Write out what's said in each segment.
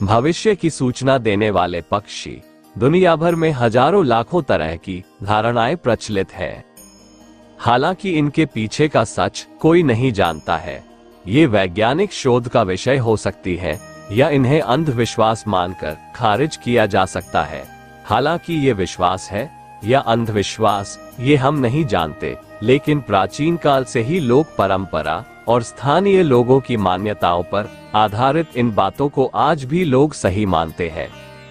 भविष्य की सूचना देने वाले पक्षी। दुनिया भर में हजारों लाखों तरह की धारणाएं प्रचलित है। हालांकि इनके पीछे का सच कोई नहीं जानता है। ये वैज्ञानिक शोध का विषय हो सकती है या इन्हें अंधविश्वास मानकर खारिज किया जा सकता है। हालांकि ये विश्वास है या अंधविश्वास ये हम नहीं जानते, लेकिन प्राचीन काल से ही लोक परंपरा और स्थानीय लोगों की मान्यताओं पर आधारित इन बातों को आज भी लोग सही मानते हैं।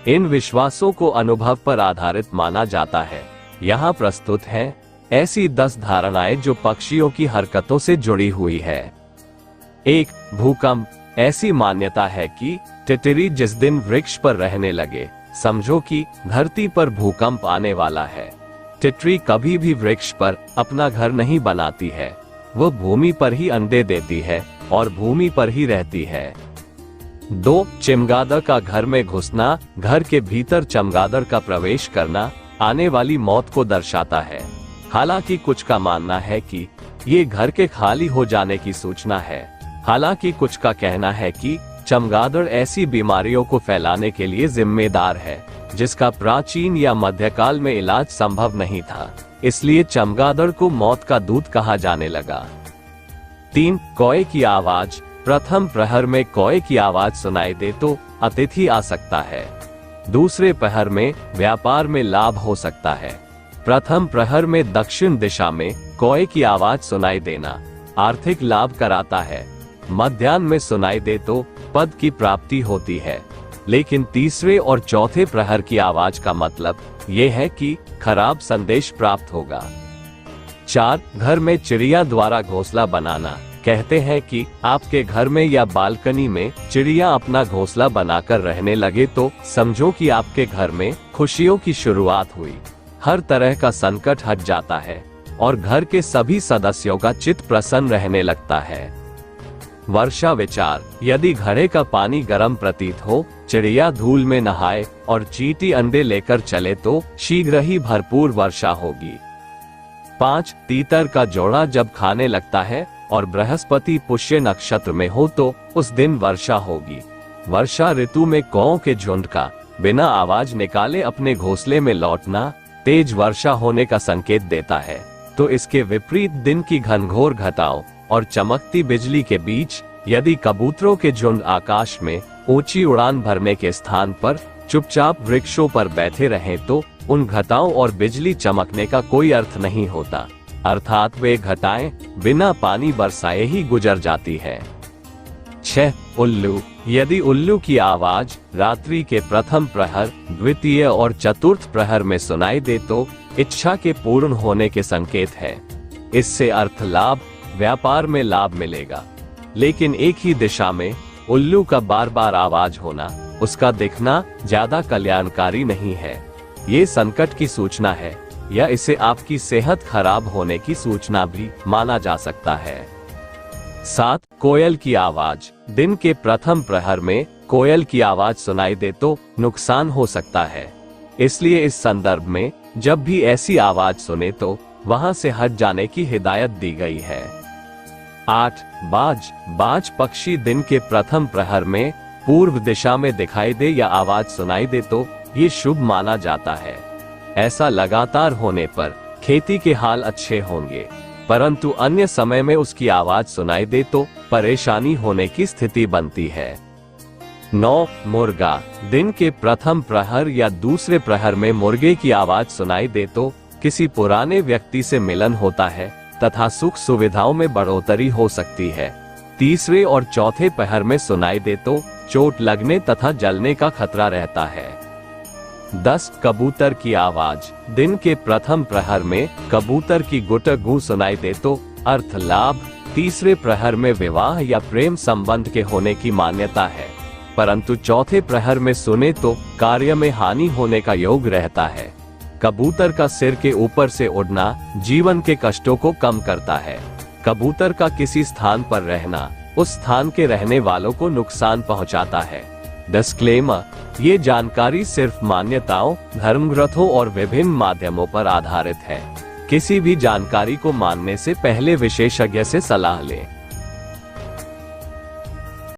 इन विश्वासों को अनुभव पर आधारित माना जाता है। यहाँ प्रस्तुत हैं ऐसी 10 धारणाएं जो पक्षियों की हरकतों से जुड़ी हुई है। 1. भूकंप। ऐसी मान्यता है कि टिटरी जिस दिन वृक्ष पर रहने लगे, समझो कि धरती पर भूकंप आने वाला है। टिटरी कभी भी वृक्ष पर अपना घर नहीं बनाती है, वह भूमि पर ही अंडे देती है और भूमि पर ही रहती है। 2. चमगादड़ का घर में घुसना। घर के भीतर चमगादड़ का प्रवेश करना आने वाली मौत को दर्शाता है। हालांकि कुछ का मानना है कि ये घर के खाली हो जाने की सूचना है। हालांकि कुछ का कहना है कि चमगादड़ ऐसी बीमारियों को फैलाने के लिए जिम्मेदार है जिसका प्राचीन या मध्यकाल में इलाज संभव नहीं था, इसलिए चमगादड़ को मौत का दूत कहा जाने लगा। 3. कौए की आवाज। प्रथम प्रहर में कौए की आवाज सुनाई दे तो अतिथि आ सकता है। दूसरे प्रहर में व्यापार में लाभ हो सकता है। प्रथम प्रहर में दक्षिण दिशा में कौए की आवाज सुनाई देना आर्थिक लाभ कराता है। मध्याह्न में सुनाई दे तो पद की प्राप्ति होती है, लेकिन तीसरे और चौथे प्रहर की आवाज का मतलब ये है कि खराब संदेश प्राप्त होगा। 4. घर में चिड़िया द्वारा घोंसला बनाना। कहते हैं कि आपके घर में या बालकनी में चिड़िया अपना घोंसला बनाकर रहने लगे तो समझो कि आपके घर में खुशियों की शुरुआत हुई। हर तरह का संकट हट जाता है और घर के सभी सदस्यों का चित्त प्रसन्न रहने लगता है। वर्षा विचार। यदि घड़े का पानी गर्म प्रतीत हो, चिड़िया धूल में नहाए और चींटी अंडे लेकर चले तो शीघ्र ही भरपूर वर्षा होगी। 5. तीतर का जोड़ा जब खाने लगता है और बृहस्पति पुष्य नक्षत्र में हो तो उस दिन वर्षा होगी। वर्षा ऋतु में कौओं के झुंड का बिना आवाज निकाले अपने घोंसले में लौटना तेज वर्षा होने का संकेत देता है, तो इसके विपरीत दिन की घनघोर घटाओं और चमकती बिजली के बीच यदि कबूतरों के झुंड आकाश में ऊंची उड़ान भरने के स्थान पर चुपचाप वृक्षों पर बैठे रहें तो उन घटाओं और बिजली चमकने का कोई अर्थ नहीं होता, अर्थात वे घटाएं बिना पानी बरसाए ही गुजर जाती है। 6. उल्लू। यदि उल्लू की आवाज रात्रि के प्रथम प्रहर, द्वितीय और चतुर्थ प्रहर में सुनाई दे तो इच्छा के पूर्ण होने के संकेत है। इससे अर्थ लाभ, व्यापार में लाभ मिलेगा। लेकिन एक ही दिशा में उल्लू का बार बार आवाज होना, उसका दिखना ज्यादा कल्याणकारी नहीं है। ये संकट की सूचना है या इसे आपकी सेहत खराब होने की सूचना भी माना जा सकता है। 7. कोयल की आवाज। दिन के प्रथम प्रहर में कोयल की आवाज सुनाई दे तो नुकसान हो सकता है, इसलिए इस संदर्भ में जब भी ऐसी आवाज सुने तो वहां से हट जाने की हिदायत दी गई है। 8. बाज। बाज पक्षी दिन के प्रथम प्रहर में पूर्व दिशा में दिखाई दे या आवाज सुनाई दे तो ये शुभ माना जाता है। ऐसा लगातार होने पर खेती के हाल अच्छे होंगे, परंतु अन्य समय में उसकी आवाज सुनाई दे तो परेशानी होने की स्थिति बनती है। 9. मुर्गा। दिन के प्रथम प्रहर या दूसरे प्रहर में मुर्गे की आवाज सुनाई दे तो किसी पुराने व्यक्ति से मिलन होता है तथा सुख सुविधाओं में बढ़ोतरी हो सकती है। तीसरे और चौथे प्रहर में सुनाई दे तो चोट लगने तथा जलने का खतरा रहता है। 10. कबूतर की आवाज। दिन के प्रथम प्रहर में कबूतर की गुट गू सुनाई दे तो अर्थ लाभ, तीसरे प्रहर में विवाह या प्रेम संबंध के होने की मान्यता है, परंतु चौथे प्रहर में सुने तो कार्य में हानि होने का योग रहता है। कबूतर का सिर के ऊपर से उड़ना जीवन के कष्टों को कम करता है। कबूतर का किसी स्थान पर रहना उस स्थान के रहने वालों को नुकसान पहुंचाता है। डिस्क्लेमर, ये जानकारी सिर्फ मान्यताओं, धर्मग्रंथों और विभिन्न माध्यमों पर आधारित है। किसी भी जानकारी को मानने से पहले विशेषज्ञ से सलाह लें।